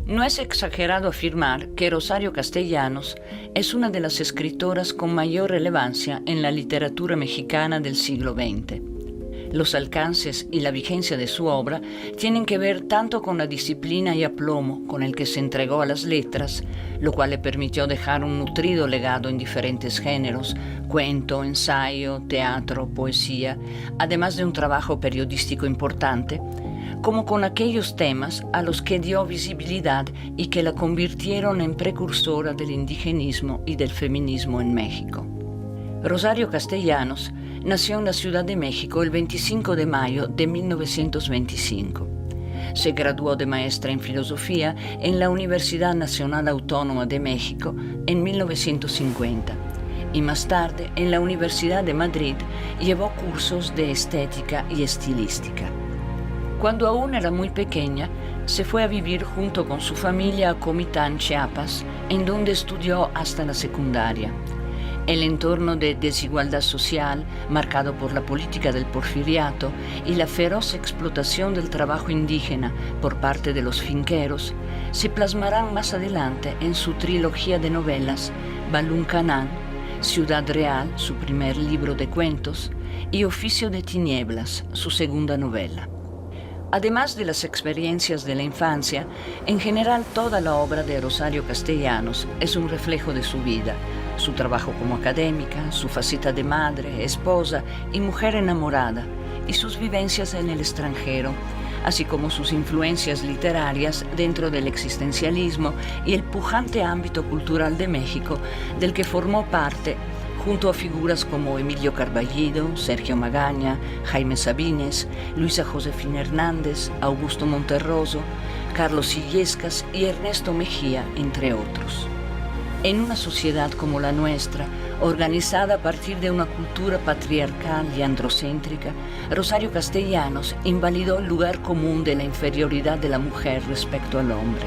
No es exagerado afirmar que Rosario Castellanos es una de las escritoras con mayor relevancia en la literatura mexicana del siglo XX. Los alcances y la vigencia de su obra tienen que ver tanto con la disciplina y aplomo con el que se entregó a las letras, lo cual le permitió dejar un nutrido legado en diferentes géneros, cuento, ensayo, teatro, poesía, además de un trabajo periodístico importante, como con aquellos temas a los que dio visibilidad y que la convirtieron en precursora del indigenismo y del feminismo en México. Rosario Castellanos nació en la Ciudad de México el 25 de mayo de 1925. Se graduó de maestra en filosofía en la Universidad Nacional Autónoma de México en 1950 y más tarde en la Universidad de Madrid llevó cursos de estética y estilística. Cuando aún era muy pequeña, se fue a vivir junto con su familia a Comitán, Chiapas, en donde estudió hasta la secundaria. El entorno de desigualdad social, marcado por la política del porfiriato y la feroz explotación del trabajo indígena por parte de los finqueros, se plasmarán más adelante en su trilogía de novelas Baluncanán, Ciudad Real, su primer libro de cuentos, y Oficio de Tinieblas, su segunda novela. Además de las experiencias de la infancia, en general toda la obra de Rosario Castellanos es un reflejo de su vida, su trabajo como académica, su faceta de madre, esposa y mujer enamorada, y sus vivencias en el extranjero, así como sus influencias literarias dentro del existencialismo y el pujante ámbito cultural de México, del que formó parte junto a figuras como Emilio Carballido, Sergio Magaña, Jaime Sabines, Luisa Josefina Hernández, Augusto Monterroso, Carlos Illescas y Ernesto Mejía, entre otros. En una sociedad como la nuestra, organizada a partir de una cultura patriarcal y androcéntrica, Rosario Castellanos invalidó el lugar común de la inferioridad de la mujer respecto al hombre.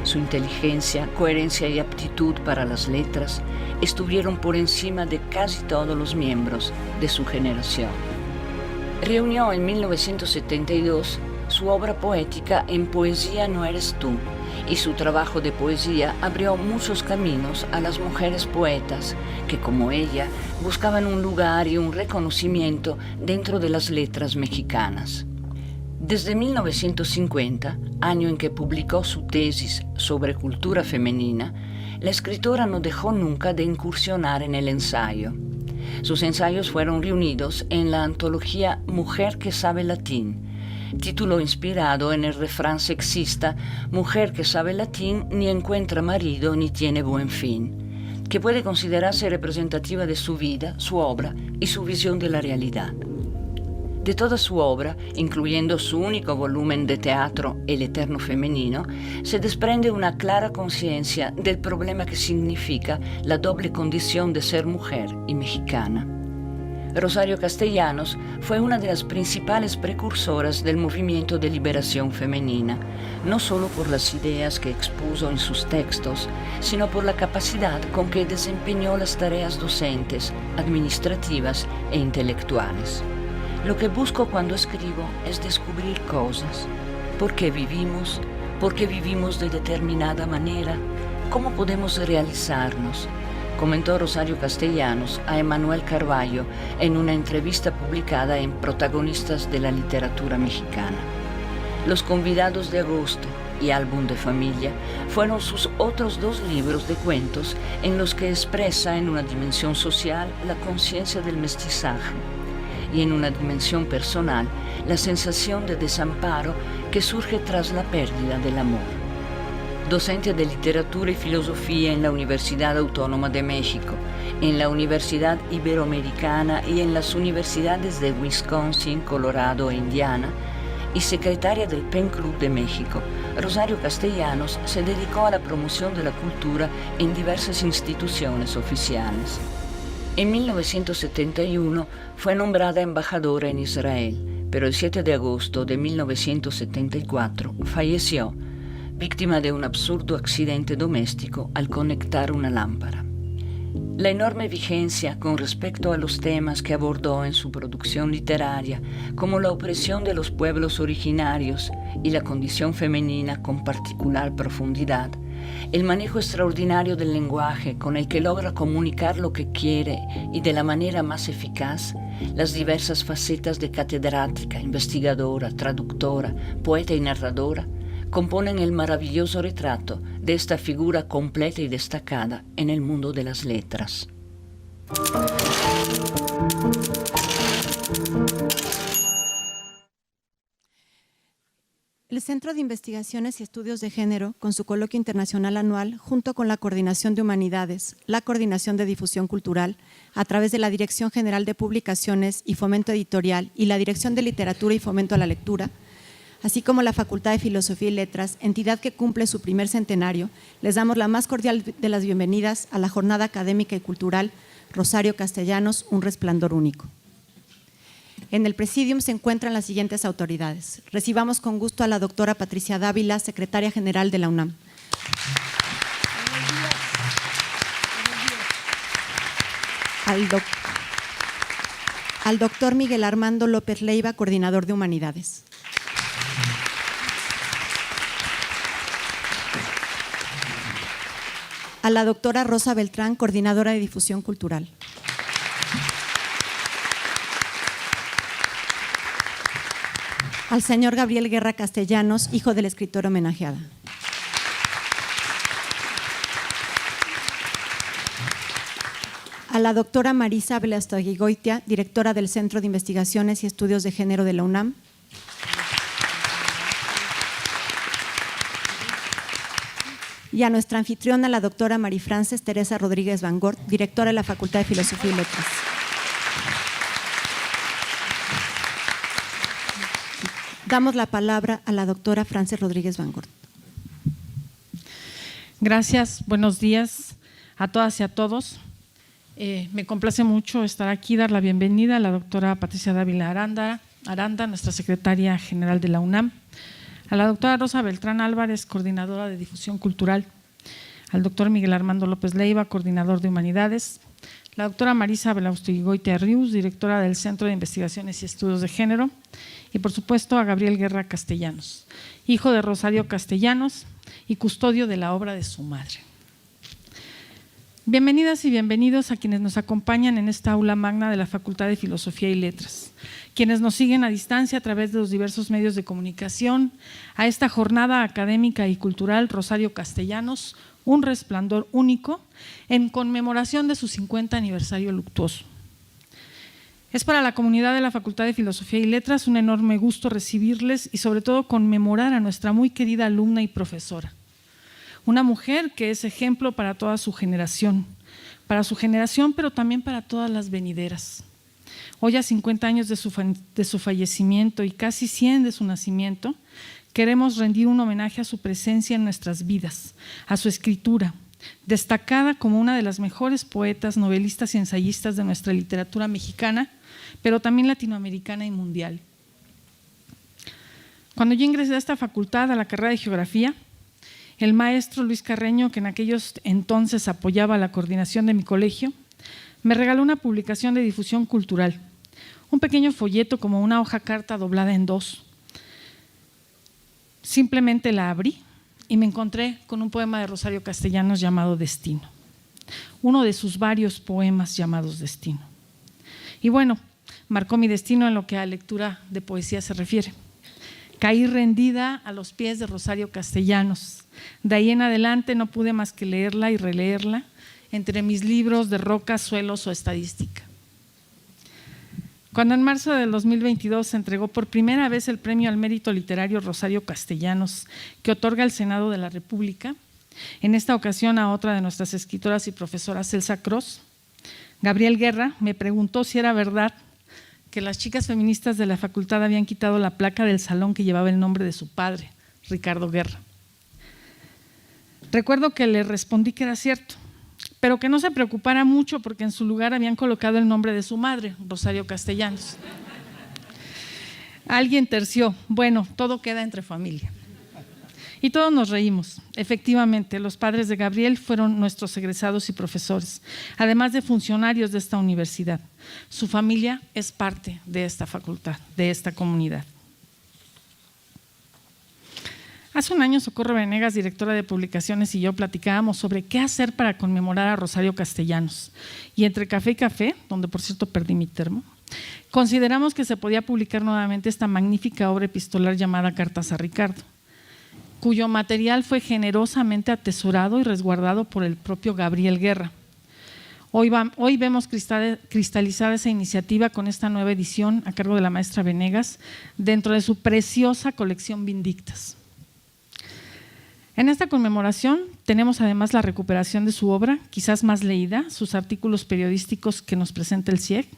Su inteligencia, coherencia y aptitud para las letras estuvieron por encima de casi todos los miembros de su generación. Reunió en 1972 su obra poética En Poesía no eres tú, y su trabajo de poesía abrió muchos caminos a las mujeres poetas que, como ella, buscaban un lugar y un reconocimiento dentro de las letras mexicanas. Desde 1950, año en que publicó su tesis sobre cultura femenina, la escritora no dejó nunca de incursionar en el ensayo. Sus ensayos fueron reunidos en la antología Mujer que sabe latín, título inspirado en el refrán sexista Mujer que sabe latín ni encuentra marido ni tiene buen fin, que puede considerarse representativa de su vida, su obra y su visión de la realidad. De toda su obra, incluyendo su único volumen de teatro, El Eterno Femenino, se desprende una clara conciencia del problema que significa la doble condición de ser mujer y mexicana. Rosario Castellanos fue una de las principales precursoras del movimiento de liberación femenina, no solo por las ideas que expuso en sus textos, sino por la capacidad con que desempeñó las tareas docentes, administrativas e intelectuales. Lo que busco cuando escribo es descubrir cosas. ¿Por qué vivimos? ¿Por qué vivimos de determinada manera? ¿Cómo podemos realizarnos? Comentó Rosario Castellanos a Emanuel Carballo en una entrevista publicada en Protagonistas de la Literatura Mexicana. Los convidados de agosto y Álbum de Familia fueron sus otros dos libros de cuentos en los que expresa en una dimensión social la conciencia del mestizaje y en una dimensión personal la sensación de desamparo que surge tras la pérdida del amor. Docente de Literatura y Filosofía en la Universidad Autónoma de México, en la Universidad Iberoamericana y en las universidades de Wisconsin, Colorado e Indiana, y secretaria del PEN Club de México, Rosario Castellanos se dedicó a la promoción de la cultura en diversas instituciones oficiales. En 1971 fue nombrada embajadora en Israel, pero el 7 de agosto de 1974 falleció, víctima de un absurdo accidente doméstico al conectar una lámpara. La enorme vigencia con respecto a los temas que abordó en su producción literaria, como la opresión de los pueblos originarios y la condición femenina con particular profundidad, el manejo extraordinario del lenguaje con el que logra comunicar lo que quiere y de la manera más eficaz, las diversas facetas de catedrática, investigadora, traductora, poeta y narradora, componen el maravilloso retrato de esta figura completa y destacada en el mundo de las letras. El Centro de Investigaciones y Estudios de Género, con su coloquio internacional anual, junto con la Coordinación de Humanidades, la Coordinación de Difusión Cultural, a través de la Dirección General de Publicaciones y Fomento Editorial y la Dirección de Literatura y Fomento a la Lectura, así como la Facultad de Filosofía y Letras, entidad que cumple su primer centenario, les damos la más cordial de las bienvenidas a la Jornada Académica y Cultural Rosario Castellanos, un resplandor único. En el Presidium se encuentran las siguientes autoridades. Recibamos con gusto a la doctora Patricia Dávila, secretaria general de la UNAM. Al doctor Miguel Armando López Leiva, coordinador de Humanidades. A la doctora Rosa Beltrán, coordinadora de Difusión Cultural. Al señor Gabriel Guerra Castellanos, hijo del escritor homenajeada. A la doctora Marisa Belastaguigoitia, directora del Centro de Investigaciones y Estudios de Género de la UNAM. Y a nuestra anfitriona, la doctora Marifrances Teresa Rodríguez Van Gort, directora de la Facultad de Filosofía y Letras. Damos la palabra a la doctora Frances Rodríguez Van Gort. Gracias, buenos días a todas y a todos. Me complace mucho estar aquí, dar la bienvenida a la doctora Patricia Dávila Aranda, nuestra secretaria general de la UNAM, a la doctora Rosa Beltrán Álvarez, coordinadora de Difusión Cultural, al doctor Miguel Armando López Leiva, coordinador de Humanidades, la doctora Marisa Belastaguigoitia Rius, directora del Centro de Investigaciones y Estudios de Género, y por supuesto a Gabriel Guerra Castellanos, hijo de Rosario Castellanos y custodio de la obra de su madre. Bienvenidas y bienvenidos a quienes nos acompañan en esta aula magna de la Facultad de Filosofía y Letras, quienes nos siguen a distancia a través de los diversos medios de comunicación, a esta jornada académica y cultural Rosario Castellanos, un resplandor único, en conmemoración de su 50 aniversario luctuoso. Es para la comunidad de la Facultad de Filosofía y Letras un enorme gusto recibirles y sobre todo conmemorar a nuestra muy querida alumna y profesora. Una mujer que es ejemplo para toda su generación, pero también para todas las venideras. Hoy, a 50 años de su fallecimiento y casi 100 de su nacimiento, queremos rendir un homenaje a su presencia en nuestras vidas, a su escritura, destacada como una de las mejores poetas, novelistas y ensayistas de nuestra literatura mexicana, pero también latinoamericana y mundial. Cuando yo ingresé a esta facultad, a la carrera de Geografía, el maestro Luis Carreño, que en aquellos entonces apoyaba la coordinación de mi colegio, me regaló una publicación de difusión cultural, un pequeño folleto como una hoja carta doblada en dos. Simplemente la abrí y me encontré con un poema de Rosario Castellanos llamado Destino, uno de sus varios poemas llamados Destino. Y bueno, marcó mi destino en lo que a lectura de poesía se refiere. Caí rendida a los pies de Rosario Castellanos. De ahí en adelante no pude más que leerla y releerla entre mis libros de rocas, suelos o estadística. Cuando en marzo del 2022 se entregó por primera vez el Premio al Mérito Literario Rosario Castellanos, que otorga el Senado de la República, en esta ocasión a otra de nuestras escritoras y profesoras, Elsa Cross, Gabriel Guerra me preguntó si era verdad que las chicas feministas de la facultad habían quitado la placa del salón que llevaba el nombre de su padre, Ricardo Guerra. Recuerdo que le respondí que era cierto, pero que no se preocupara mucho porque en su lugar habían colocado el nombre de su madre, Rosario Castellanos. Alguien terció, bueno, todo queda entre familia. Y todos nos reímos. Efectivamente, los padres de Gabriel fueron nuestros egresados y profesores, además de funcionarios de esta universidad. Su familia es parte de esta facultad, de esta comunidad. Hace un año Socorro Venegas, directora de publicaciones, y yo platicábamos sobre qué hacer para conmemorar a Rosario Castellanos. Y entre café y café, donde por cierto perdí mi termo, consideramos que se podía publicar nuevamente esta magnífica obra epistolar llamada Cartas a Ricardo, cuyo material fue generosamente atesorado y resguardado por el propio Gabriel Guerra. Hoy vemos cristalizada esa iniciativa con esta nueva edición a cargo de la maestra Venegas dentro de su preciosa colección Vindictas. En esta conmemoración tenemos además la recuperación de su obra, quizás más leída, sus artículos periodísticos que nos presenta el CIEG,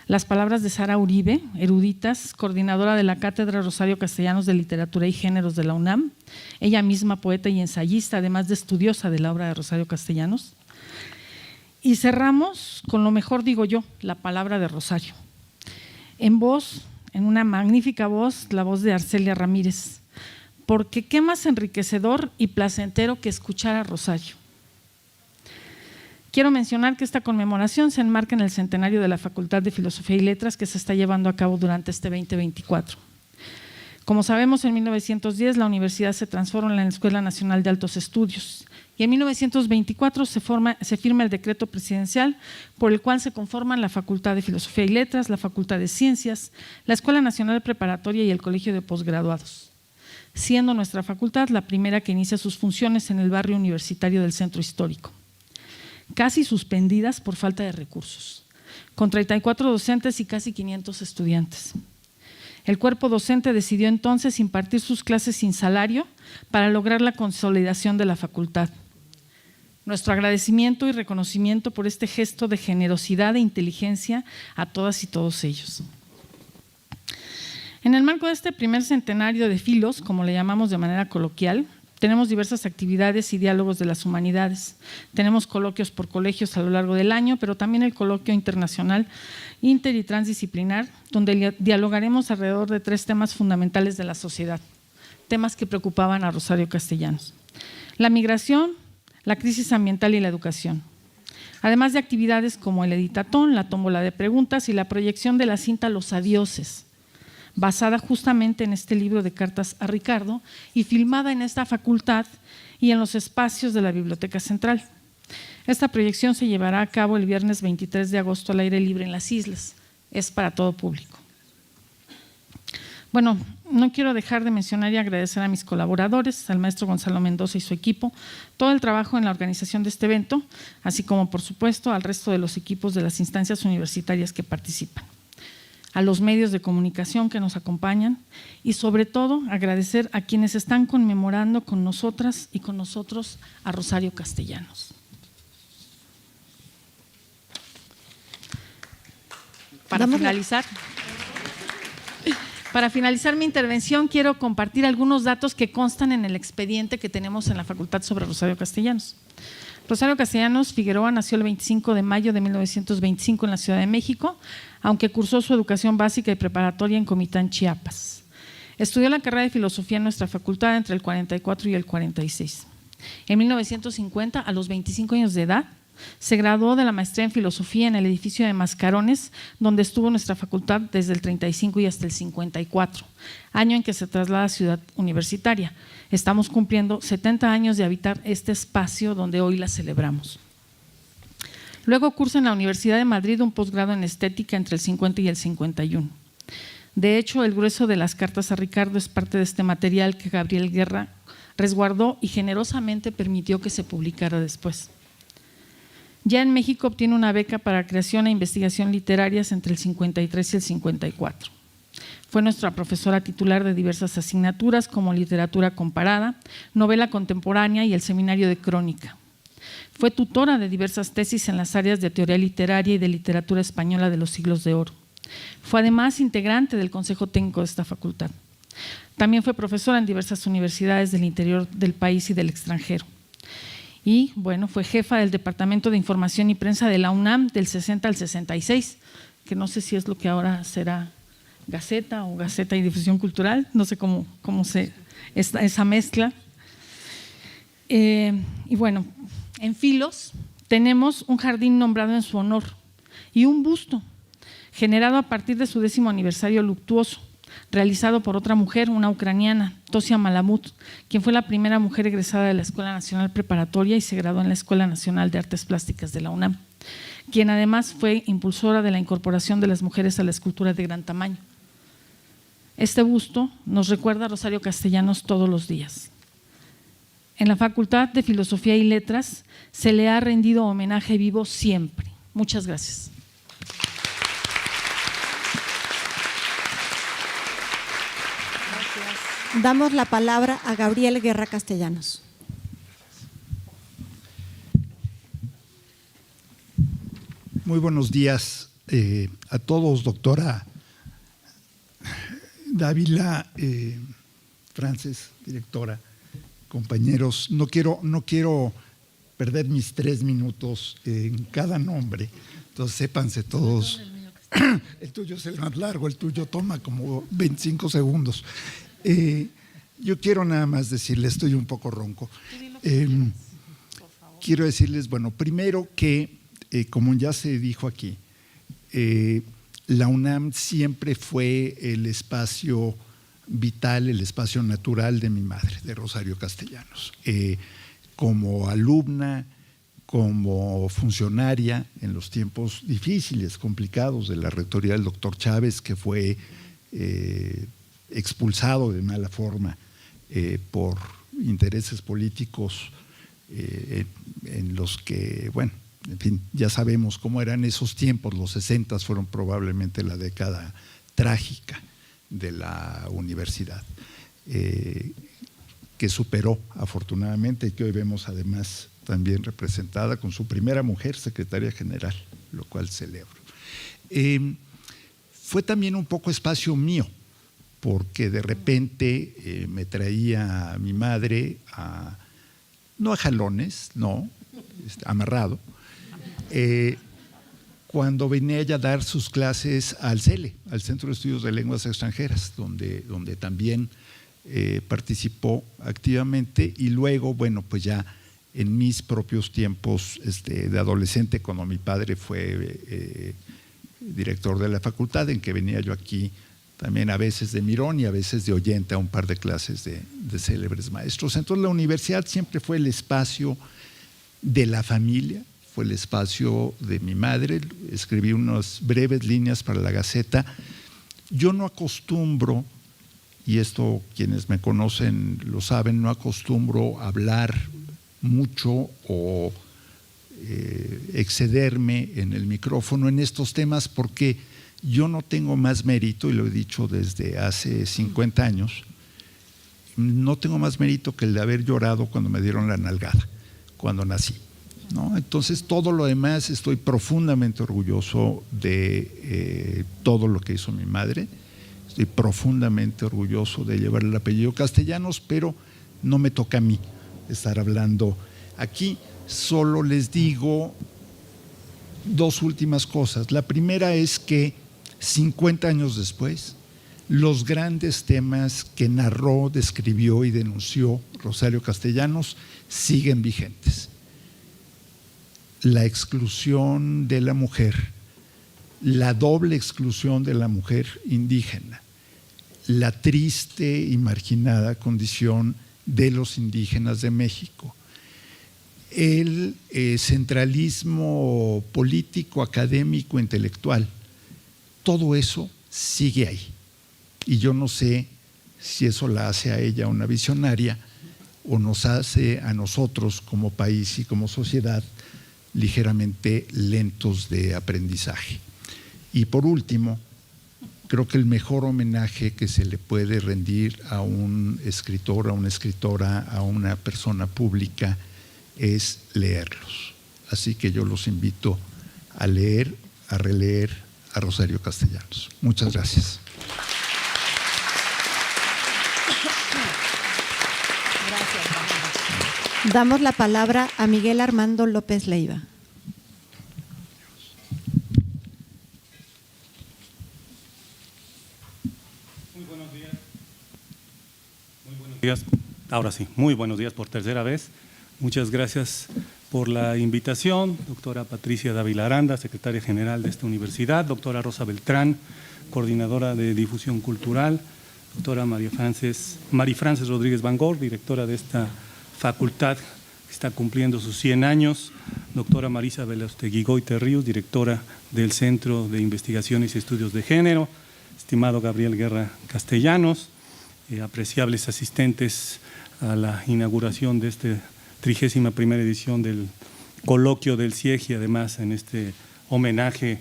las palabras de Sara Uribe, eruditas, coordinadora de la Cátedra Rosario Castellanos de Literatura y Géneros de la UNAM, ella misma poeta y ensayista, además de estudiosa de la obra de Rosario Castellanos. Y cerramos con lo mejor, digo yo, la palabra de Rosario. En una magnífica voz, la voz de Arcelia Ramírez, porque qué más enriquecedor y placentero que escuchar a Rosario. Quiero mencionar que esta conmemoración se enmarca en el centenario de la Facultad de Filosofía y Letras que se está llevando a cabo durante este 2024. Como sabemos, en 1910 la universidad se transforma en la Escuela Nacional de Altos Estudios y en 1924 se firma el decreto presidencial por el cual se conforman la Facultad de Filosofía y Letras, la Facultad de Ciencias, la Escuela Nacional Preparatoria y el Colegio de Posgraduados, siendo nuestra facultad la primera que inicia sus funciones en el barrio universitario del Centro Histórico, casi suspendidas por falta de recursos, con 34 docentes y casi 500 estudiantes. El cuerpo docente decidió entonces impartir sus clases sin salario para lograr la consolidación de la facultad. Nuestro agradecimiento y reconocimiento por este gesto de generosidad e inteligencia a todas y todos ellos. En el marco de este primer centenario de Filos, como le llamamos de manera coloquial, tenemos diversas actividades y diálogos de las humanidades. Tenemos coloquios por colegios a lo largo del año, pero también el coloquio internacional inter y transdisciplinar, donde dialogaremos alrededor de 3 temas fundamentales de la sociedad, temas que preocupaban a Rosario Castellanos: la migración, la crisis ambiental y la educación. Además de actividades como el editatón, la tómbola de preguntas y la proyección de la cinta Los Adioses, basada justamente en este libro de Cartas a Ricardo y filmada en esta facultad y en los espacios de la Biblioteca Central. Esta proyección se llevará a cabo el viernes 23 de agosto al aire libre en las islas. Es para todo público. Bueno, no quiero dejar de mencionar y agradecer a mis colaboradores, al maestro Gonzalo Mendoza y su equipo, todo el trabajo en la organización de este evento, así como, por supuesto, al resto de los equipos de las instancias universitarias que participan, a los medios de comunicación que nos acompañan y sobre todo agradecer a quienes están conmemorando con nosotras y con nosotros a Rosario Castellanos. Para finalizar mi intervención, quiero compartir algunos datos que constan en el expediente que tenemos en la facultad sobre Rosario Castellanos. Rosario Castellanos Figueroa nació el 25 de mayo de 1925 en la Ciudad de México, aunque cursó su educación básica y preparatoria en Comitán, Chiapas. Estudió la carrera de filosofía en nuestra facultad entre el 44 y el 46. En 1950, a los 25 años de edad, se graduó de la maestría en filosofía en el edificio de Mascarones, donde estuvo nuestra facultad desde el 35 y hasta el 54, año en que se traslada a Ciudad Universitaria. Estamos cumpliendo 70 años de habitar este espacio donde hoy la celebramos. Luego cursa en la Universidad de Madrid un posgrado en estética entre el 50 y el 51. De hecho, el grueso de las Cartas a Ricardo es parte de este material que Gabriel Guerra resguardó y generosamente permitió que se publicara después. Ya en México obtiene una beca para creación e investigación literarias entre el 53 y el 54. Fue nuestra profesora titular de diversas asignaturas como literatura comparada, novela contemporánea y el seminario de crónica. Fue tutora de diversas tesis en las áreas de teoría literaria y de literatura española de los siglos de oro. Fue además integrante del Consejo Técnico de esta facultad. También fue profesora en diversas universidades del interior del país y del extranjero. Y bueno, fue jefa del Departamento de Información y Prensa de la UNAM del 60 al 66, que no sé si es lo que ahora será Gaceta o Gaceta y Difusión Cultural, no sé cómo se esa mezcla. Y bueno, en Filos tenemos un jardín nombrado en su honor y un busto generado a partir de su 10º aniversario luctuoso, realizado por otra mujer, una ucraniana, Tosia Malamud, quien fue la primera mujer egresada de la Escuela Nacional Preparatoria y se graduó en la Escuela Nacional de Artes Plásticas de la UNAM, quien además fue impulsora de la incorporación de las mujeres a la escultura de gran tamaño. Este busto nos recuerda a Rosario Castellanos todos los días. En la Facultad de Filosofía y Letras se le ha rendido homenaje vivo siempre. Muchas gracias. Damos la palabra a Gabriel Guerra Castellanos. Muy buenos días a todos, doctora Dávila, Frances, directora, compañeros. No quiero perder mis 3 minutos en cada nombre, entonces sépanse todos. El tuyo es el más largo, el tuyo toma como 25 segundos. Yo quiero nada más decirles, estoy un poco ronco. Quiero decirles, bueno, primero que, como ya se dijo aquí, la UNAM siempre fue el espacio vital, el espacio natural de mi madre, de Rosario Castellanos. Como alumna, como funcionaria en los tiempos difíciles, complicados de la rectoría del doctor Chávez, que fue expulsado de mala forma por intereses políticos en los que, bueno, en fin, ya sabemos cómo eran esos tiempos. Los 60 fueron probablemente la década trágica de la universidad, que superó afortunadamente y que hoy vemos además también representada con su primera mujer secretaria general, lo cual celebro. Fue también un poco espacio mío, porque de repente me traía a mi madre, no a jalones, no, amarrado, cuando venía ella a dar sus clases al CELE, al Centro de Estudios de Lenguas Extranjeras, donde también participó activamente, y luego, bueno, pues ya en mis propios tiempos de adolescente, cuando mi padre fue director de la facultad, en que venía yo aquí también a veces de mirón y a veces de oyente a un par de clases de célebres maestros. Entonces la universidad siempre fue el espacio de la familia, fue el espacio de mi madre. Escribí unas breves líneas para la Gaceta. Yo no acostumbro, y esto quienes me conocen lo saben, no acostumbro a hablar mucho o excederme en el micrófono en estos temas, porque yo no tengo más mérito, y lo he dicho desde hace 50 años, no tengo más mérito que el de haber llorado cuando me dieron la nalgada, cuando nací, ¿no? Entonces, todo lo demás, estoy profundamente orgulloso de todo lo que hizo mi madre, estoy profundamente orgulloso de llevar el apellido Castellanos, pero no me toca a mí estar hablando aquí. Solo les digo 2 últimas cosas. La primera es que 50 años después, los grandes temas que narró, describió y denunció Rosario Castellanos siguen vigentes. La exclusión de la mujer, la doble exclusión de la mujer indígena, la triste y marginada condición de los indígenas de México, el centralismo político, académico, intelectual, todo eso sigue ahí. Y yo no sé si eso la hace a ella una visionaria o nos hace a nosotros como país y como sociedad ligeramente lentos de aprendizaje. Y por último, creo que el mejor homenaje que se le puede rendir a un escritor, a una escritora, a una persona pública es leerlos. Así que yo los invito a leer, a releer a Rosario Castellanos. Muchas gracias. Damos la palabra a Miguel Armando López Leiva. Muy buenos días. Ahora sí, muy buenos días por tercera vez. Muchas gracias por la invitación, doctora Patricia Dávila Aranda, secretaria general de esta universidad, doctora Rosa Beltrán, coordinadora de difusión cultural, doctora María Frances Rodríguez Van Gor, directora de esta facultad que está cumpliendo sus 100 años, doctora Marisa Belaustegui Goite Ríos, directora del Centro de Investigaciones y Estudios de Género, estimado Gabriel Guerra Castellanos, apreciables asistentes a la inauguración de esta 31ª edición del coloquio del CIEG y además en este homenaje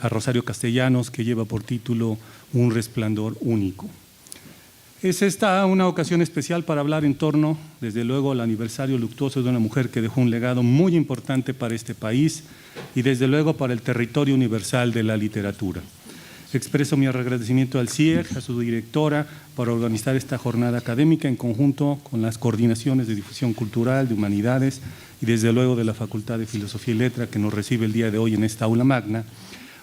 a Rosario Castellanos que lleva por título Un resplandor único. Es esta una ocasión especial para hablar en torno, desde luego, al aniversario luctuoso de una mujer que dejó un legado muy importante para este país y desde luego para el territorio universal de la literatura. Expreso mi agradecimiento al CIEG, a su directora, por organizar esta jornada académica en conjunto con las coordinaciones de difusión cultural, de humanidades y desde luego de la Facultad de Filosofía y Letra que nos recibe el día de hoy en esta aula magna.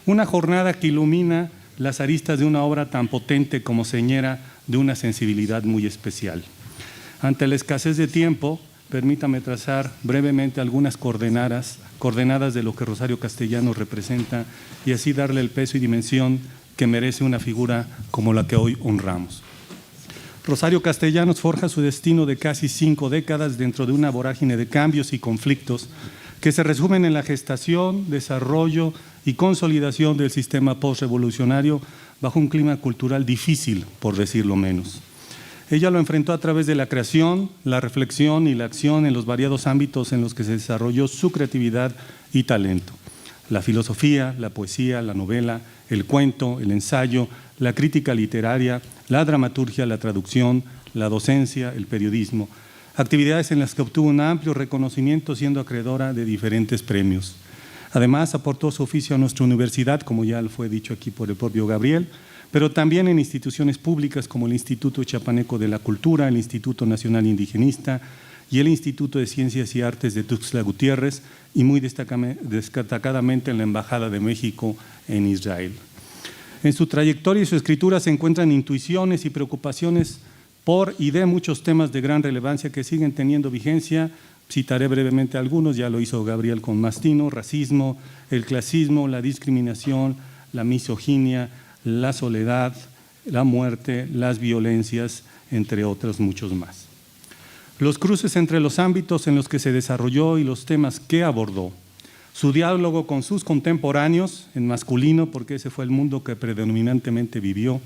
Una jornada que ilumina las aristas de una obra tan potente como señera de una sensibilidad muy especial. Ante la escasez de tiempo, permítame trazar brevemente algunas coordenadas de lo que Rosario Castellanos representa y así darle el peso y dimensión que merece una figura como la que hoy honramos. Rosario Castellanos forja su destino de casi 5 décadas dentro de una vorágine de cambios y conflictos que se resumen en la gestación, desarrollo y consolidación del sistema postrevolucionario bajo un clima cultural difícil, por decirlo menos. Ella lo enfrentó a través de la creación, la reflexión y la acción en los variados ámbitos en los que se desarrolló su creatividad y talento. La filosofía, la poesía, la novela, el cuento, el ensayo, la crítica literaria, la dramaturgia, la traducción, la docencia, el periodismo, actividades en las que obtuvo un amplio reconocimiento siendo acreedora de diferentes premios. Además, aportó su oficio a nuestra universidad, como ya fue dicho aquí por el propio Gabriel, pero también en instituciones públicas como el Instituto Chiapaneco de la Cultura, el Instituto Nacional Indigenista y el Instituto de Ciencias y Artes de Tuxtla Gutiérrez y muy destacadamente en la Embajada de México en Israel. En su trayectoria y su escritura se encuentran intuiciones y preocupaciones por y de muchos temas de gran relevancia que siguen teniendo vigencia. Citaré brevemente algunos, ya lo hizo Gabriel con Mastino: racismo, el clasismo, la discriminación, la misoginia, la soledad, la muerte, las violencias, entre otros muchos más. Los cruces entre los ámbitos en los que se desarrolló y los temas que abordó, su diálogo con sus contemporáneos, en masculino, porque ese fue el mundo que predominantemente vivió,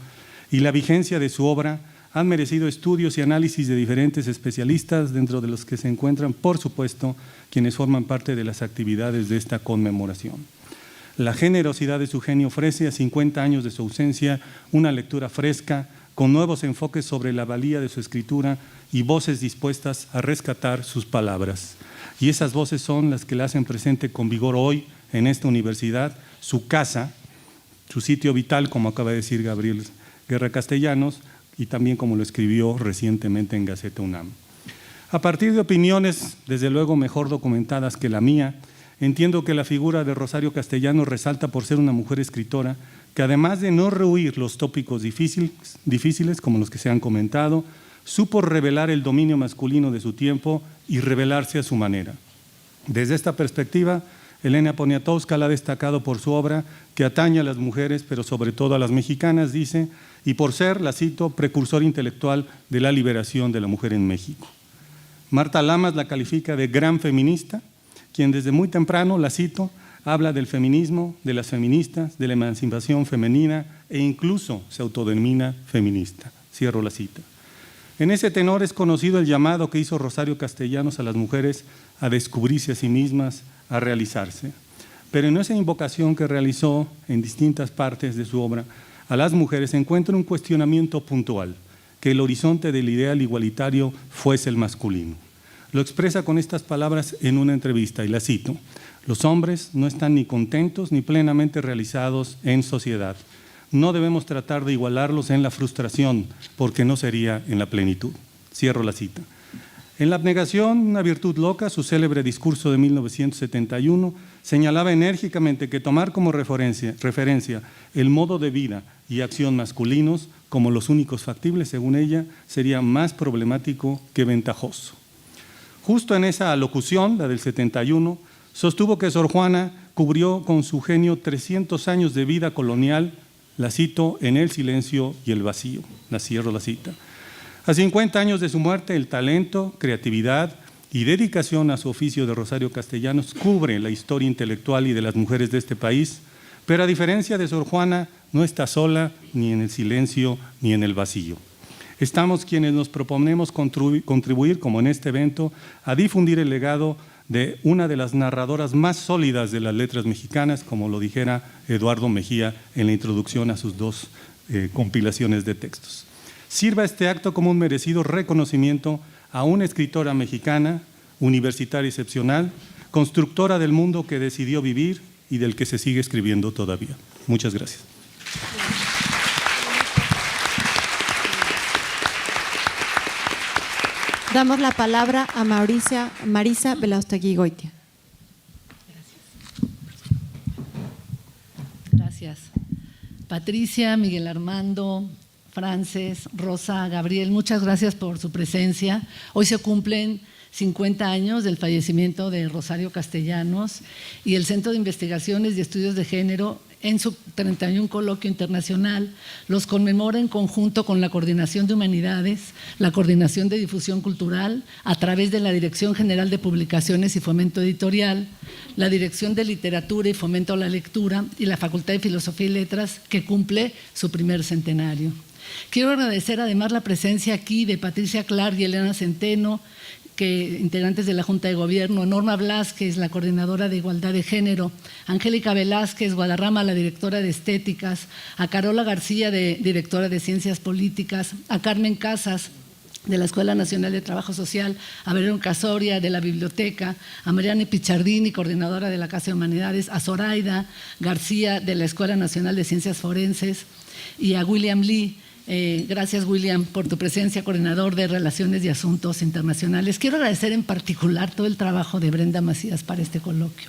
y la vigencia de su obra han merecido estudios y análisis de diferentes especialistas, dentro de los que se encuentran, por supuesto, quienes forman parte de las actividades de esta conmemoración. La generosidad de su genio ofrece a 50 años de su ausencia una lectura fresca, con nuevos enfoques sobre la valía de su escritura y voces dispuestas a rescatar sus palabras. Y esas voces son las que la hacen presente con vigor hoy en esta universidad, su casa, su sitio vital, como acaba de decir Gabriel Guerra Castellanos, y también como lo escribió recientemente en Gaceta UNAM. A partir de opiniones, desde luego mejor documentadas que la mía, entiendo que la figura de Rosario Castellanos resalta por ser una mujer escritora que, además de no rehuir los tópicos difíciles como los que se han comentado, supo revelar el dominio masculino de su tiempo y revelarse a su manera. Desde esta perspectiva, Elena Poniatowska la ha destacado por su obra que atañe a las mujeres, pero sobre todo a las mexicanas, dice, y por ser, la cito, precursor intelectual de la liberación de la mujer en México. Marta Lamas la califica de gran feminista, quien desde muy temprano, la cito, habla del feminismo, de las feministas, de la emancipación femenina e incluso se autodenomina feminista. Cierro la cita. En ese tenor es conocido el llamado que hizo Rosario Castellanos a las mujeres a descubrirse a sí mismas, a realizarse. Pero en esa invocación que realizó en distintas partes de su obra a las mujeres se encuentra un cuestionamiento puntual, que el horizonte del ideal igualitario fuese el masculino. Lo expresa con estas palabras en una entrevista, y la cito: los hombres no están ni contentos ni plenamente realizados en sociedad. No debemos tratar de igualarlos en la frustración, porque no sería en la plenitud. Cierro la cita. En La abnegación, una virtud loca, su célebre discurso de 1971, señalaba enérgicamente que tomar como referencia el modo de vida y acción masculinos como los únicos factibles, según ella, sería más problemático que ventajoso. Justo en esa alocución, la del 71, sostuvo que Sor Juana cubrió con su genio 300 años de vida colonial, la cito, en el silencio y el vacío. La cierro la cita. A 50 años de su muerte, el talento, creatividad y dedicación a su oficio de Rosario Castellanos cubre la historia intelectual y de las mujeres de este país, pero a diferencia de Sor Juana, no está sola ni en el silencio ni en el vacío. Estamos quienes nos proponemos contribuir, como en este evento, a difundir el legado de una de las narradoras más sólidas de las letras mexicanas, como lo dijera Eduardo Mejía en la introducción a sus dos compilaciones de textos. Sirva este acto como un merecido reconocimiento a una escritora mexicana, universitaria excepcional, constructora del mundo que decidió vivir y del que se sigue escribiendo todavía. Muchas gracias. Damos la palabra a Marisa Belaustegui-Goitia. Gracias. Patricia, Miguel Armando, Frances, Rosa, Gabriel, muchas gracias por su presencia. Hoy se cumplen 50 años del fallecimiento de Rosario Castellanos y el Centro de Investigaciones y Estudios de Género, en su 31 coloquio internacional, los conmemora en conjunto con la Coordinación de Humanidades, la Coordinación de Difusión Cultural, a través de la Dirección General de Publicaciones y Fomento Editorial, la Dirección de Literatura y Fomento a la Lectura y la Facultad de Filosofía y Letras, que cumple su primer centenario. Quiero agradecer además la presencia aquí de Patricia Clark y Elena Centeno, integrantes de la Junta de Gobierno, Norma Blázquez, la coordinadora de Igualdad de Género, Angélica Velázquez Guadarrama, la directora de Estéticas, a Carola García, directora de Ciencias Políticas, a Carmen Casas, de la Escuela Nacional de Trabajo Social, a Verónica Soria, de la Biblioteca, a Mariane Pichardini, coordinadora de la Casa de Humanidades, a Zoraida García, de la Escuela Nacional de Ciencias Forenses, y a William Lee. Gracias, William, por tu presencia, coordinador de Relaciones y Asuntos Internacionales. Quiero agradecer en particular todo el trabajo de Brenda Macías para este coloquio.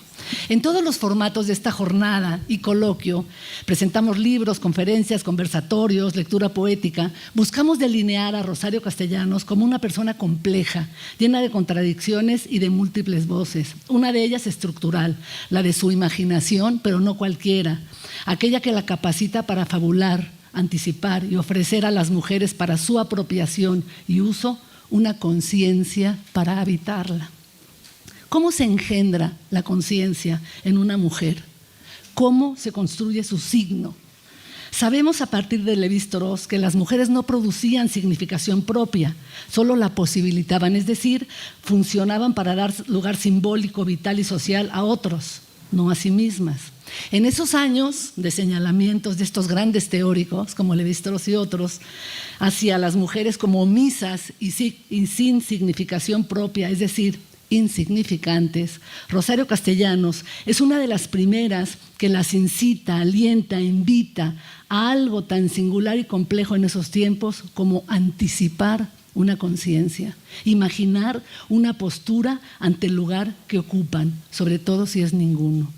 En todos los formatos de esta jornada y coloquio, presentamos libros, conferencias, conversatorios, lectura poética. Buscamos delinear a Rosario Castellanos como una persona compleja, llena de contradicciones y de múltiples voces. Una de ellas estructural, la de su imaginación, pero no cualquiera, aquella que la capacita para fabular, anticipar y ofrecer a las mujeres para su apropiación y uso una conciencia para habitarla. ¿Cómo se engendra la conciencia en una mujer? ¿Cómo se construye su signo? Sabemos a partir de Lévi-Strauss que las mujeres no producían significación propia, solo la posibilitaban, es decir, funcionaban para dar lugar simbólico, vital y social a otros, no a sí mismas. En esos años de señalamientos de estos grandes teóricos, como Lévi-Strauss y otros, hacia las mujeres como omisas y sin significación propia, es decir, insignificantes, Rosario Castellanos es una de las primeras que las incita, alienta, invita a algo tan singular y complejo en esos tiempos como anticipar una conciencia, imaginar una postura ante el lugar que ocupan, sobre todo si es ninguno.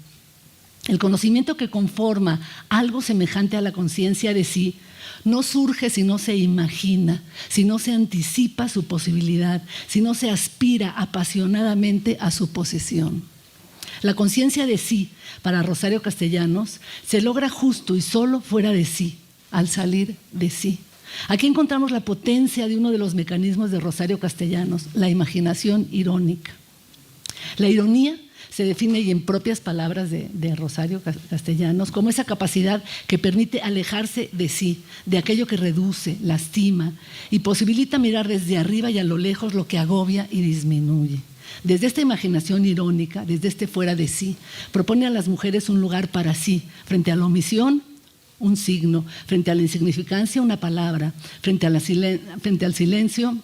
El conocimiento que conforma algo semejante a la conciencia de sí no surge si no se imagina, si no se anticipa su posibilidad, si no se aspira apasionadamente a su posesión. La conciencia de sí, para Rosario Castellanos, se logra justo y solo fuera de sí, al salir de sí. Aquí encontramos la potencia de uno de los mecanismos de Rosario Castellanos, la imaginación irónica. La ironía se define, y en propias palabras de Rosario Castellanos, como esa capacidad que permite alejarse de sí, de aquello que reduce, lastima y posibilita mirar desde arriba y a lo lejos lo que agobia y disminuye. Desde esta imaginación irónica, desde este fuera de sí, propone a las mujeres un lugar para sí, frente a la omisión, un signo, frente a la insignificancia, una palabra, frente al silencio,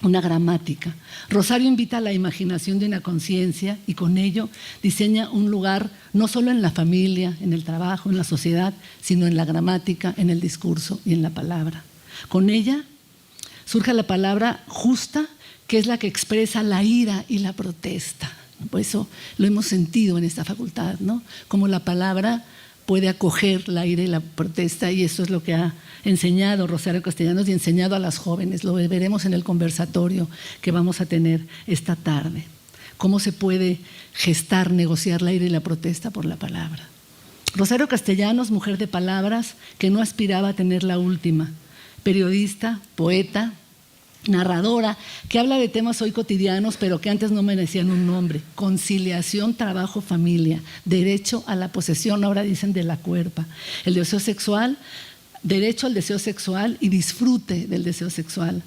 una gramática. Rosario invita a la imaginación de una conciencia y con ello diseña un lugar no solo en la familia, en el trabajo, en la sociedad, sino en la gramática, en el discurso y en la palabra. Con ella surge la palabra justa, que es la que expresa la ira y la protesta. Por eso lo hemos sentido en esta facultad, ¿no? Como la palabra puede acoger el aire y la protesta, y eso es lo que ha enseñado Rosario Castellanos y enseñado a las jóvenes. Lo veremos en el conversatorio que vamos a tener esta tarde. Cómo se puede gestar, negociar el aire y la protesta por la palabra. Rosario Castellanos, mujer de palabras, que no aspiraba a tener la última. Periodista, poeta, narradora, que habla de temas hoy cotidianos, pero que antes no merecían un nombre. Conciliación, trabajo, familia, derecho a la posesión, ahora dicen de la cuerpa. El deseo sexual, derecho al deseo sexual y disfrute del deseo sexual.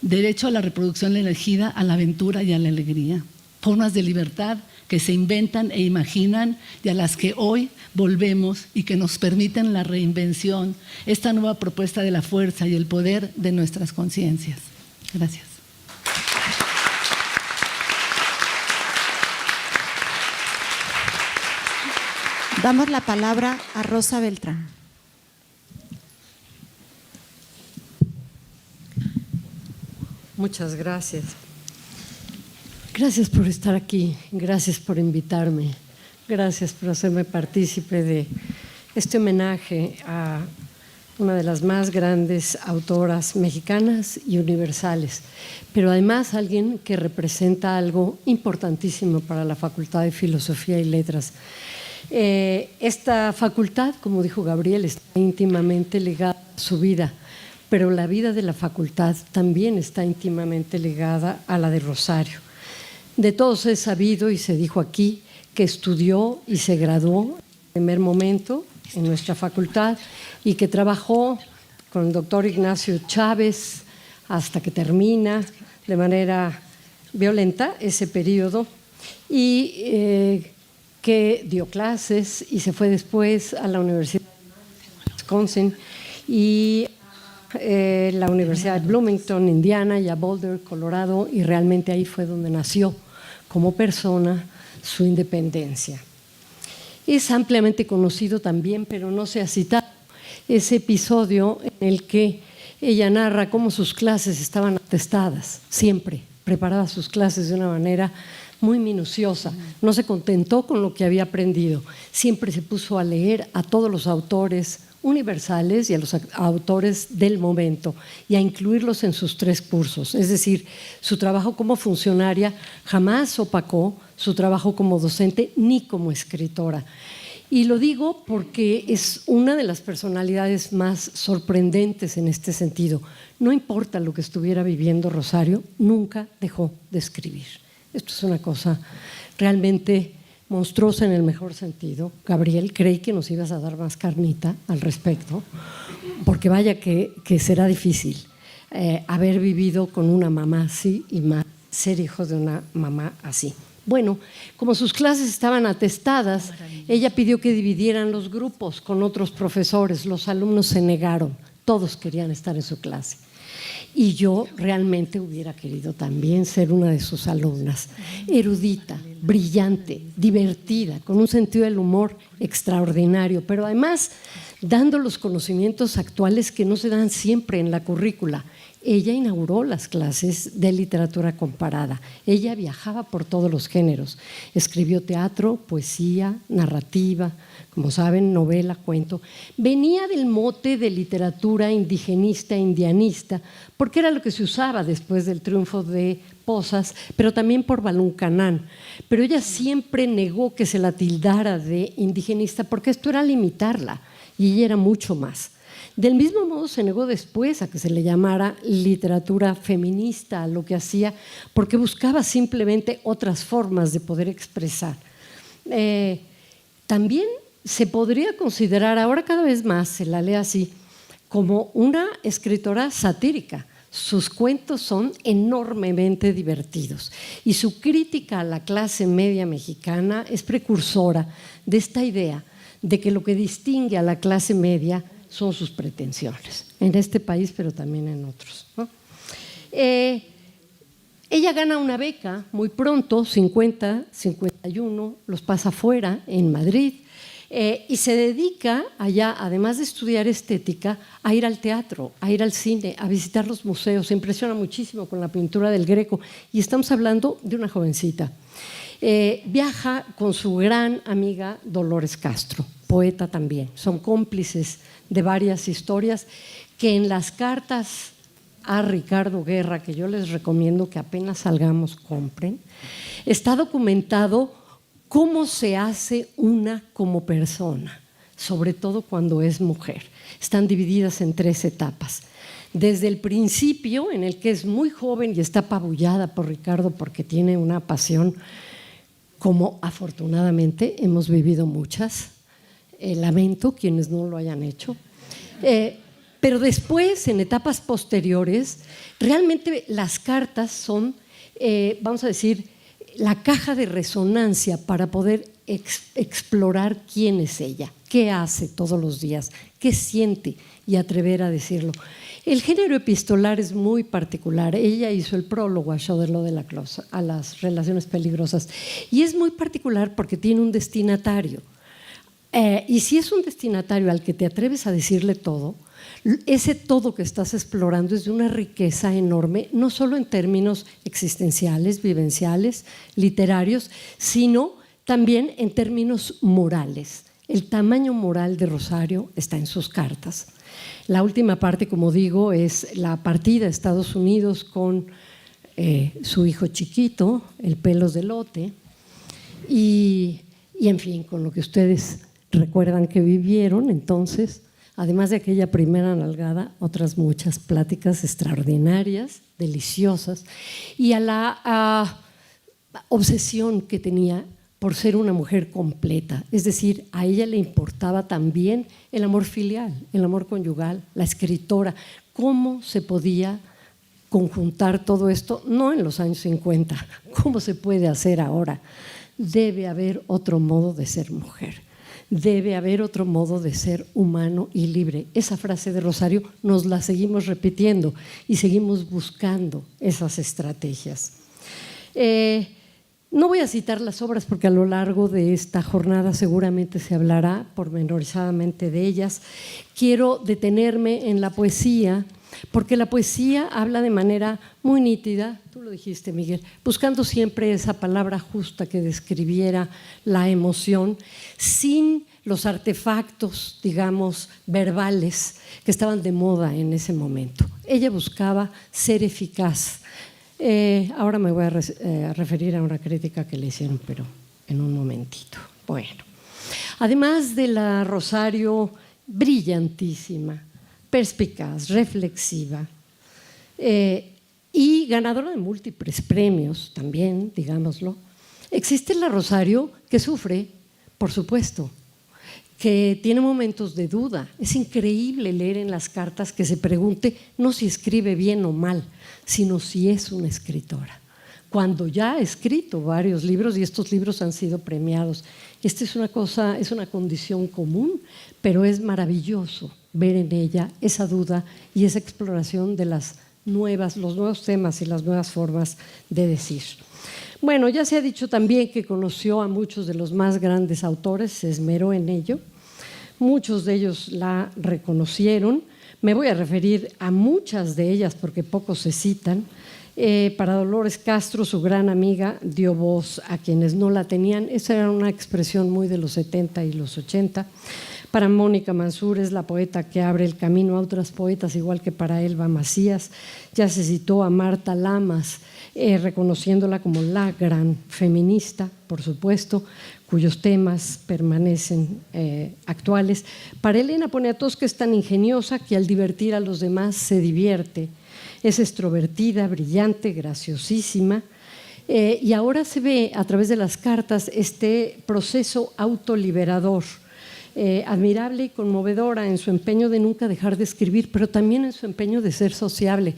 Derecho a la reproducción elegida, a la aventura y a la alegría. Formas de libertad que se inventan e imaginan y a las que hoy volvemos y que nos permiten la reinvención, esta nueva propuesta de la fuerza y el poder de nuestras conciencias. Gracias. Damos la palabra a Rosa Beltrán. Muchas gracias. Gracias por estar aquí, gracias por invitarme, gracias por hacerme partícipe de este homenaje a una de las más grandes autoras mexicanas y universales, pero además alguien que representa algo importantísimo para la Facultad de Filosofía y Letras. Esta facultad, como dijo Gabriel, está íntimamente ligada a su vida, pero la vida de la facultad también está íntimamente ligada a la de Rosario. De todos he sabido, y se dijo aquí, que estudió y se graduó en el primer momento en nuestra facultad y que trabajó con el doctor Ignacio Chávez hasta que termina de manera violenta ese periodo y que dio clases y se fue después a la Universidad de Wisconsin y la Universidad de Bloomington, Indiana, y a Boulder, Colorado, y realmente ahí fue donde nació como persona su independencia. Es ampliamente conocido también, pero no se ha citado, ese episodio en el que ella narra cómo sus clases estaban atestadas, siempre preparaba sus clases de una manera muy minuciosa, no se contentó con lo que había aprendido, siempre se puso a leer a todos los autores universales y a los autores del momento y a incluirlos en sus 3 cursos. Es decir, su trabajo como funcionaria jamás opacó su trabajo como docente ni como escritora. Y lo digo porque es una de las personalidades más sorprendentes en este sentido. No importa lo que estuviera viviendo Rosario, nunca dejó de escribir. Esto es una cosa realmente monstruosa en el mejor sentido. Gabriel, creí que nos ibas a dar más carnita al respecto, porque vaya que será difícil haber vivido con una mamá así y más ser hijo de una mamá así. Bueno, como sus clases estaban atestadas, ella pidió que dividieran los grupos con otros profesores. Los alumnos se negaron, todos querían estar en su clase. Y yo realmente hubiera querido también ser una de sus alumnas, erudita, brillante, divertida, con un sentido del humor extraordinario, pero además dando los conocimientos actuales que no se dan siempre en la currícula. Ella inauguró las clases de literatura comparada. Ella viajaba por todos los géneros. Escribió teatro, poesía, narrativa, como saben, novela, cuento. Venía del mote de literatura indigenista, indianista, porque era lo que se usaba después del triunfo de Pozas, pero también por Baluncanán. Pero ella siempre negó que se la tildara de indigenista, porque esto era limitarla, y ella era mucho más. Del mismo modo se negó después a que se le llamara literatura feminista a lo que hacía, porque buscaba simplemente otras formas de poder expresar. También se podría considerar, ahora cada vez más se la lee así, como una escritora satírica. Sus cuentos son enormemente divertidos y su crítica a la clase media mexicana es precursora de esta idea de que lo que distingue a la clase media son sus pretensiones, en este país, pero también en otros, ¿no? Ella gana una beca muy pronto, 50, 51, los pasa fuera en Madrid, y se dedica allá, además de estudiar estética, a ir al teatro, a ir al cine, a visitar los museos. Se impresiona muchísimo con la pintura del Greco, y estamos hablando de una jovencita. Viaja con su gran amiga Dolores Castro poeta también. Son cómplices de varias historias que en las cartas a Ricardo Guerra, que yo les recomiendo que apenas salgamos compren, está documentado cómo se hace una como persona, sobre todo cuando es mujer. Están divididas en 3 etapas. Desde el principio, en el que es muy joven y está apabullada por Ricardo porque tiene una pasión, como afortunadamente hemos vivido muchas. Lamento quienes no lo hayan hecho. Pero después, en etapas posteriores, realmente las cartas son, vamos a decir, la caja de resonancia para poder explorar quién es ella, qué hace todos los días, qué siente y atrever a decirlo. El género epistolar es muy particular. Ella hizo el prólogo a Choderlos de la Clos, a las relaciones peligrosas, y es muy particular porque tiene un destinatario. Y si es un destinatario al que te atreves a decirle todo, ese todo que estás explorando es de una riqueza enorme, no solo en términos existenciales, vivenciales, literarios, sino también en términos morales. El tamaño moral de Rosario está en sus cartas. La última parte, como digo, es la partida a Estados Unidos con su hijo chiquito, el Pelos de Lote, y en fin, con lo que ustedes recuerdan que vivieron. Entonces, además de aquella primera nalgada, otras muchas pláticas extraordinarias, deliciosas, y a la obsesión que tenía por ser una mujer completa. Es decir, a ella le importaba también el amor filial, el amor conyugal, la escritora. ¿Cómo se podía conjuntar todo esto? No en los años 50. ¿Cómo se puede hacer ahora? Debe haber otro modo de ser mujer. Debe haber otro modo de ser humano y libre. Esa frase de Rosario nos la seguimos repitiendo y seguimos buscando esas estrategias. No voy a citar las obras porque a lo largo de esta jornada seguramente se hablará pormenorizadamente de ellas. Quiero detenerme en la poesía, porque la poesía habla de manera muy nítida, tú lo dijiste, Miguel, buscando siempre esa palabra justa que describiera la emoción, sin los artefactos, digamos, verbales que estaban de moda en ese momento. Ella buscaba ser eficaz. Ahora me voy a referir a una crítica que le hicieron, pero en un momentito. Bueno, además de la Rosario brillantísima, perspicaz, reflexiva y ganadora de múltiples premios también, digámoslo, existe la Rosario que sufre, por supuesto, que tiene momentos de duda. Es increíble leer en las cartas que se pregunte no si escribe bien o mal, sino si es una escritora. Cuando ya ha escrito varios libros y estos libros han sido premiados. Esta es una cosa, es una condición común, pero es maravilloso ver en ella esa duda y esa exploración de los nuevos temas y las nuevas formas de decir. Bueno, ya se ha dicho también que conoció a muchos de los más grandes autores, se esmeró en ello. Muchos de ellos la reconocieron. Me voy a referir a muchas de ellas porque pocos se citan. Para Dolores Castro, su gran amiga, dio voz a quienes no la tenían. Esa era una expresión muy de los 70 y los 80. Para Mónica Mansur es la poeta que abre el camino a otras poetas, igual que para Elba Macías. Ya se citó a Marta Lamas, reconociéndola como la gran feminista, por supuesto, cuyos temas permanecen actuales. Para Elena Poniatowska es tan ingeniosa que al divertir a los demás se divierte. Es extrovertida, brillante, graciosísima. Y ahora se ve a través de las cartas este proceso autoliberador, admirable y conmovedora en su empeño de nunca dejar de escribir, pero también en su empeño de ser sociable.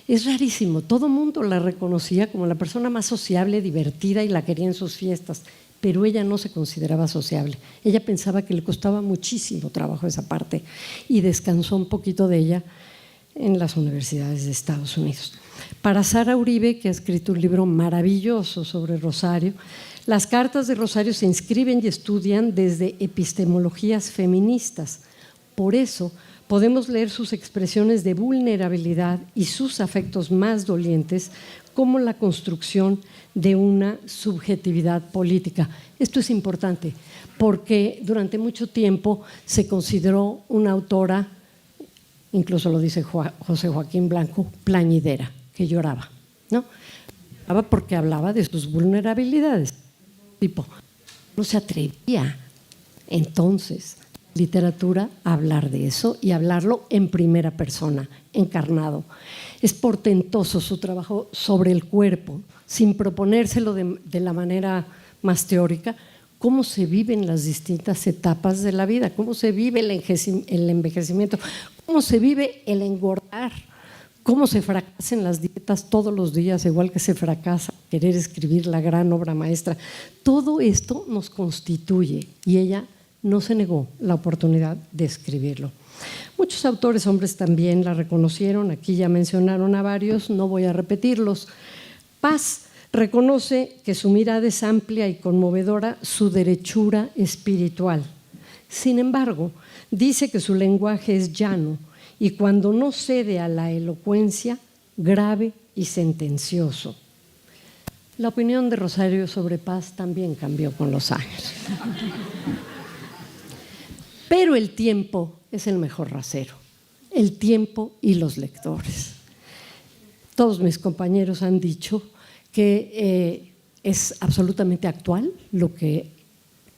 Es rarísimo, todo el mundo la reconocía como la persona más sociable, divertida y la quería en sus fiestas, pero ella no se consideraba sociable. Ella pensaba que le costaba muchísimo trabajo esa parte y descansó un poquito de ella en las universidades de Estados Unidos. Para Sara Uribe, que ha escrito un libro maravilloso sobre Rosario, las cartas de Rosario se inscriben y estudian desde epistemologías feministas. Por eso podemos leer sus expresiones de vulnerabilidad y sus afectos más dolientes como la construcción de una subjetividad política. Esto es importante porque durante mucho tiempo se consideró una autora, incluso lo dice José Joaquín Blanco, plañidera, que lloraba, ¿no? Lloraba porque hablaba de sus vulnerabilidades. Tipo, no se atrevía entonces literatura a hablar de eso y hablarlo en primera persona, encarnado. Es portentoso su trabajo sobre el cuerpo, sin proponérselo de la manera más teórica, cómo se viven las distintas etapas de la vida, cómo se vive el envejecimiento, cómo se vive el engordar, cómo se fracasan las dietas todos los días, igual que se fracasa querer escribir la gran obra maestra. Todo esto nos constituye y ella no se negó la oportunidad de escribirlo. Muchos autores hombres también la reconocieron, aquí ya mencionaron a varios, no voy a repetirlos. Paz reconoce que su mirada es amplia y conmovedora, su derechura espiritual. Sin embargo, dice que su lenguaje es llano y cuando no cede a la elocuencia, grave y sentencioso. La opinión de Rosario sobre Paz también cambió con los años. Pero el tiempo es el mejor rasero, el tiempo y los lectores. Todos mis compañeros han dicho que es absolutamente actual lo que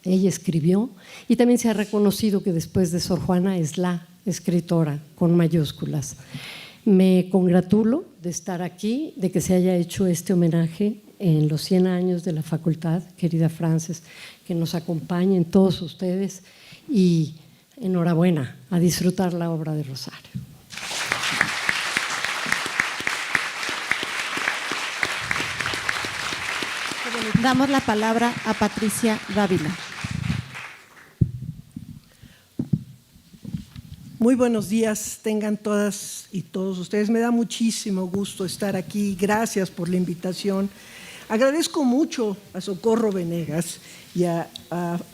ella escribió y también se ha reconocido que después de Sor Juana es la escritora con mayúsculas. Me congratulo de estar aquí, de que se haya hecho este homenaje en los 100 años de la facultad, querida Frances, que nos acompañen todos ustedes y enhorabuena a disfrutar la obra de Rosario. Damos la palabra a Patricia Dávila. Muy buenos días, tengan todas y todos ustedes. Me da muchísimo gusto estar aquí. Gracias por la invitación. Agradezco mucho a Socorro Venegas y a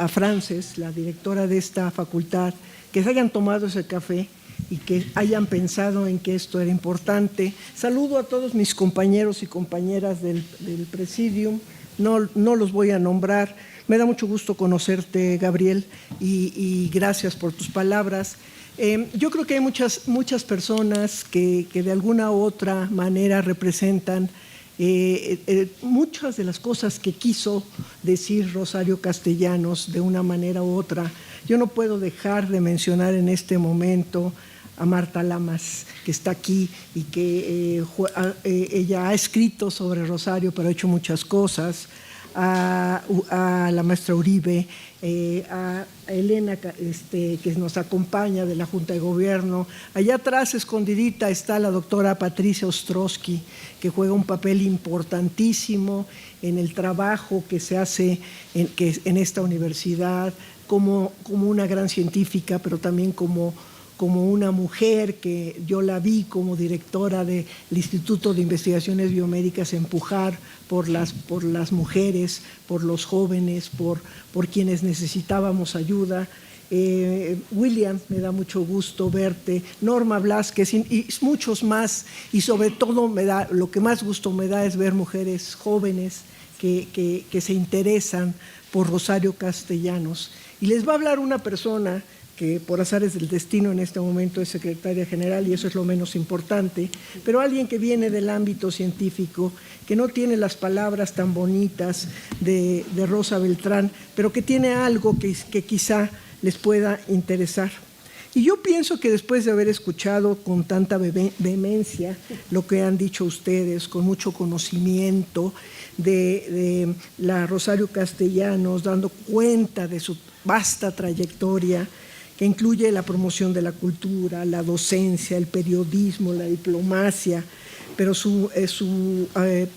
Frances, la directora de esta facultad, que se hayan tomado ese café y que hayan pensado en que esto era importante. Saludo a todos mis compañeros y compañeras del Presidium. No los voy a nombrar. Me da mucho gusto conocerte, Gabriel, y gracias por tus palabras. Yo creo que hay muchas personas que de alguna u otra manera representan muchas de las cosas que quiso decir Rosario Castellanos de una manera u otra. Yo no puedo dejar de mencionar en este momento a Marta Lamas, que está aquí y que ella ha escrito sobre Rosario, pero ha hecho muchas cosas, a la maestra Uribe, a Elena, que nos acompaña de la Junta de Gobierno. Allá atrás, escondidita, está la doctora Patricia Ostrowski, que juega un papel importantísimo en el trabajo que se hace en esta universidad, como una gran científica, pero también como una mujer que yo la vi como directora del Instituto de Investigaciones Biomédicas empujar por las mujeres, por los jóvenes, por quienes necesitábamos ayuda. William, me da mucho gusto verte, Norma Blázquez y muchos más, y sobre todo lo que más gusto me da es ver mujeres jóvenes que se interesan por Rosario Castellanos. Y les va a hablar una persona que por azares del destino en este momento es secretaria general y eso es lo menos importante, pero alguien que viene del ámbito científico, que no tiene las palabras tan bonitas de Rosa Beltrán, pero que tiene algo que quizá les pueda interesar. Y yo pienso que después de haber escuchado con tanta vehemencia lo que han dicho ustedes, con mucho conocimiento de la Rosario Castellanos, dando cuenta de su vasta trayectoria, que incluye la promoción de la cultura, la docencia, el periodismo, la diplomacia, pero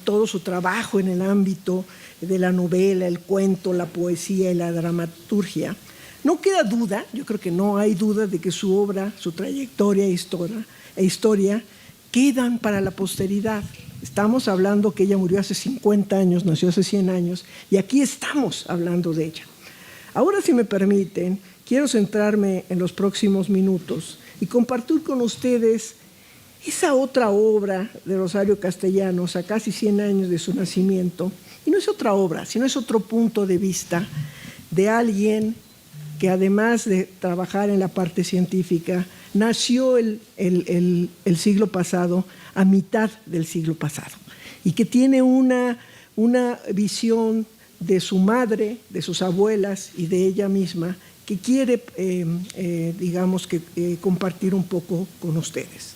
todo su trabajo en el ámbito de la novela, el cuento, la poesía y la dramaturgia. No queda duda, yo creo que no hay duda de que su obra, su trayectoria e historia quedan para la posteridad. Estamos hablando que ella murió hace 50 años, nació hace 100 años, y aquí estamos hablando de ella. Ahora, si me permiten, quiero centrarme en los próximos minutos y compartir con ustedes Esa otra obra de Rosario Castellanos, a casi 100 años de su nacimiento, y no es otra obra, sino es otro punto de vista de alguien que, además de trabajar en la parte científica, nació el siglo pasado, a mitad del siglo pasado, y que tiene una visión de su madre, de sus abuelas y de ella misma, que quiere, compartir un poco con ustedes.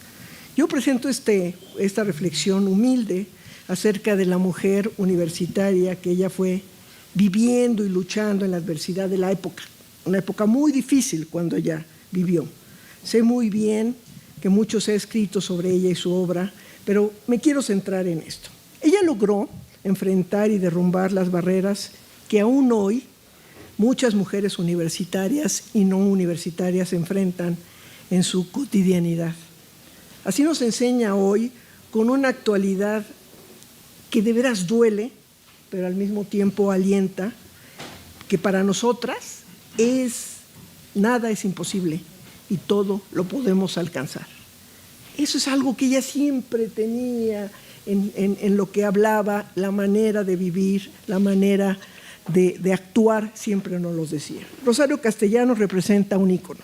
Yo presento esta reflexión humilde acerca de la mujer universitaria que ella fue viviendo y luchando en la adversidad de la época, una época muy difícil cuando ella vivió. Sé muy bien que mucho se ha escrito sobre ella y su obra, pero me quiero centrar en esto. Ella logró enfrentar y derrumbar las barreras que aún hoy muchas mujeres universitarias y no universitarias enfrentan en su cotidianidad. Así nos enseña hoy, con una actualidad que de veras duele, pero al mismo tiempo alienta, que para nosotras nada es imposible y todo lo podemos alcanzar. Eso es algo que ella siempre tenía en lo que hablaba, la manera de vivir, la manera de actuar, siempre nos los decía. Rosario Castellanos representa un ícono,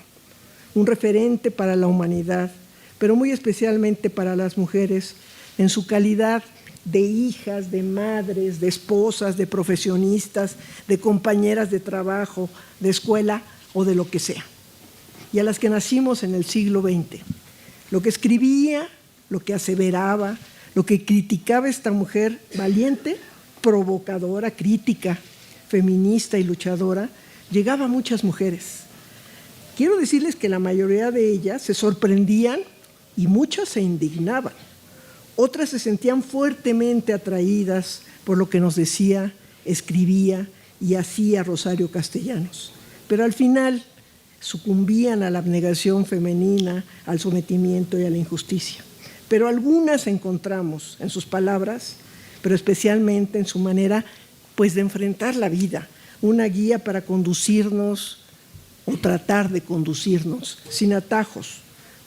un referente para la humanidad, pero muy especialmente para las mujeres en su calidad de hijas, de madres, de esposas, de profesionistas, de compañeras de trabajo, de escuela o de lo que sea. Y a las que nacimos en el siglo XX. Lo que escribía, lo que aseveraba, lo que criticaba esta mujer valiente, provocadora, crítica, feminista y luchadora, llegaba a muchas mujeres. Quiero decirles que la mayoría de ellas se sorprendían y muchas se indignaban. Otras se sentían fuertemente atraídas por lo que nos decía, escribía y hacía Rosario Castellanos. Pero al final sucumbían a la abnegación femenina, al sometimiento y a la injusticia. Pero algunas encontramos en sus palabras, pero especialmente en su manera de enfrentar la vida, una guía para conducirnos o tratar de conducirnos sin atajos,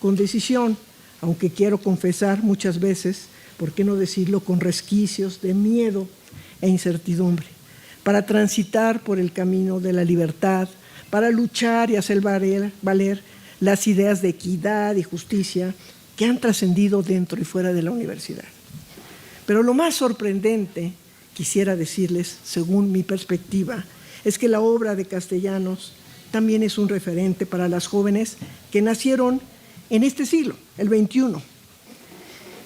con decisión, aunque quiero confesar muchas veces, ¿por qué no decirlo?, con resquicios de miedo e incertidumbre, para transitar por el camino de la libertad, para luchar y hacer valer las ideas de equidad y justicia que han trascendido dentro y fuera de la universidad. Pero lo más sorprendente, quisiera decirles, según mi perspectiva, es que la obra de Castellanos también es un referente para las jóvenes que nacieron en este siglo, el XXI,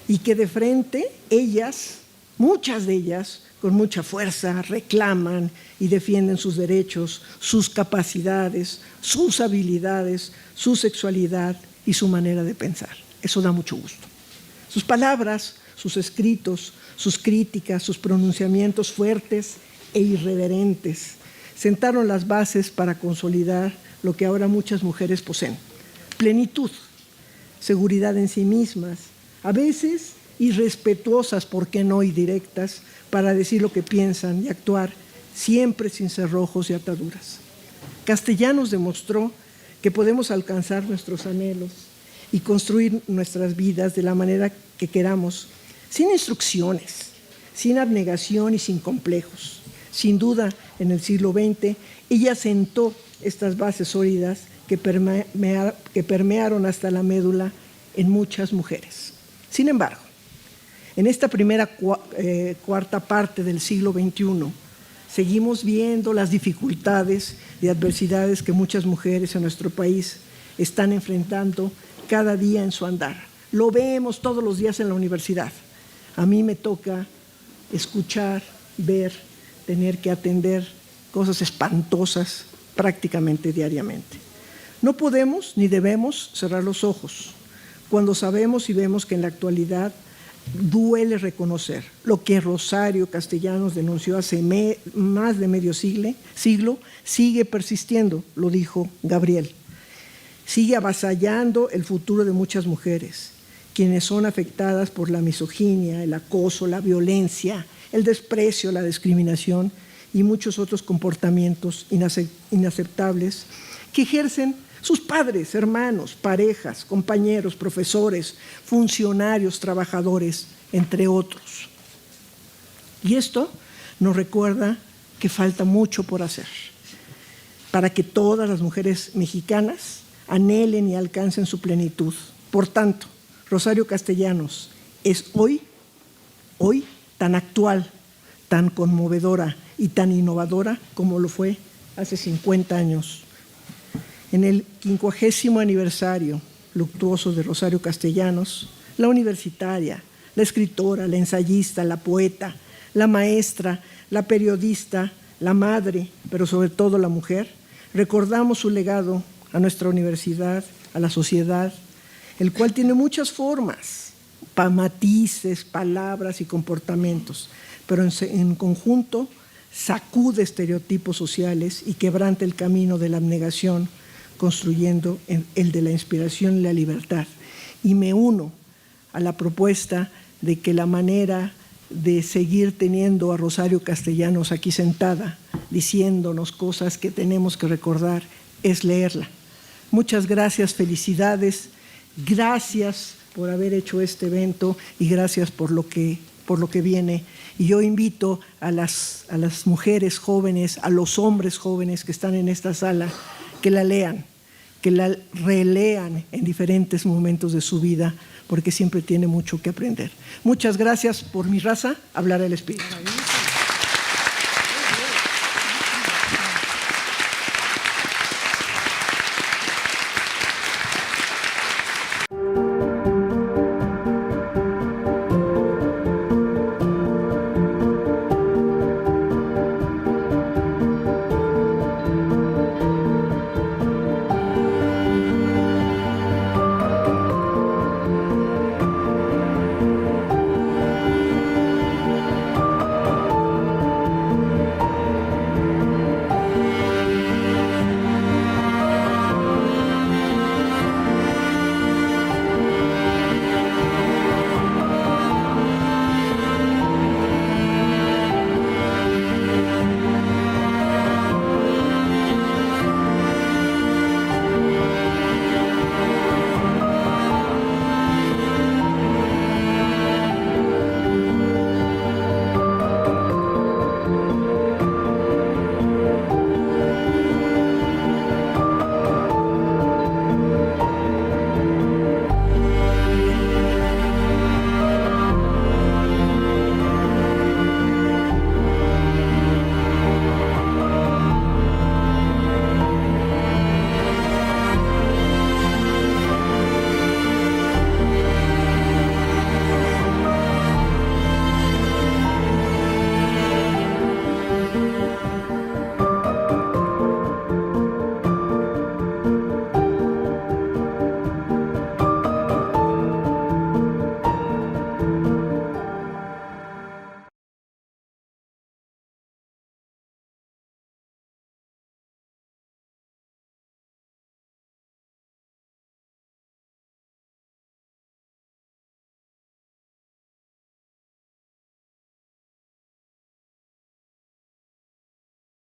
y que de frente ellas, muchas de ellas, con mucha fuerza, reclaman y defienden sus derechos, sus capacidades, sus habilidades, su sexualidad y su manera de pensar. Eso da mucho gusto. Sus palabras, sus escritos, sus críticas, sus pronunciamientos fuertes e irreverentes sentaron las bases para consolidar lo que ahora muchas mujeres poseen: plenitud, seguridad en sí mismas, a veces irrespetuosas, ¿por qué no?, y directas, para decir lo que piensan y actuar, siempre sin cerrojos y ataduras. Castellanos demostró que podemos alcanzar nuestros anhelos y construir nuestras vidas de la manera que queramos, sin instrucciones, sin abnegación y sin complejos. Sin duda, en el siglo XX, ella sentó estas bases sólidas que permearon hasta la médula en muchas mujeres. Sin embargo, en esta primera cuarta parte del siglo XXI, seguimos viendo las dificultades y adversidades que muchas mujeres en nuestro país están enfrentando cada día en su andar. Lo vemos todos los días en la universidad. A mí me toca escuchar, ver, tener que atender cosas espantosas prácticamente diariamente. No podemos ni debemos cerrar los ojos cuando sabemos y vemos que en la actualidad duele reconocer lo que Rosario Castellanos denunció hace más de medio siglo, sigue persistiendo, lo dijo Gabriel. Sigue avasallando el futuro de muchas mujeres, quienes son afectadas por la misoginia, el acoso, la violencia, el desprecio, la discriminación y muchos otros comportamientos inaceptables que ejercen sus padres, hermanos, parejas, compañeros, profesores, funcionarios, trabajadores, entre otros. Y esto nos recuerda que falta mucho por hacer para que todas las mujeres mexicanas anhelen y alcancen su plenitud. Por tanto, Rosario Castellanos es hoy tan actual, tan conmovedora y tan innovadora como lo fue hace 50 años. En el 50º aniversario luctuoso de Rosario Castellanos, la universitaria, la escritora, la ensayista, la poeta, la maestra, la periodista, la madre, pero sobre todo la mujer, recordamos su legado a nuestra universidad, a la sociedad, el cual tiene muchas formas, matices, palabras y comportamientos, pero en conjunto sacude estereotipos sociales y quebranta el camino de la abnegación, construyendo el de la inspiración y la libertad. Y me uno a la propuesta de que la manera de seguir teniendo a Rosario Castellanos aquí sentada, diciéndonos cosas que tenemos que recordar, es leerla. Muchas gracias, felicidades, gracias por haber hecho este evento y gracias por lo que viene. Y yo invito a las mujeres jóvenes, a los hombres jóvenes que están en esta sala, que la lean, que la relean en diferentes momentos de su vida, porque siempre tiene mucho que aprender. Muchas gracias por mi raza, hablar el espíritu.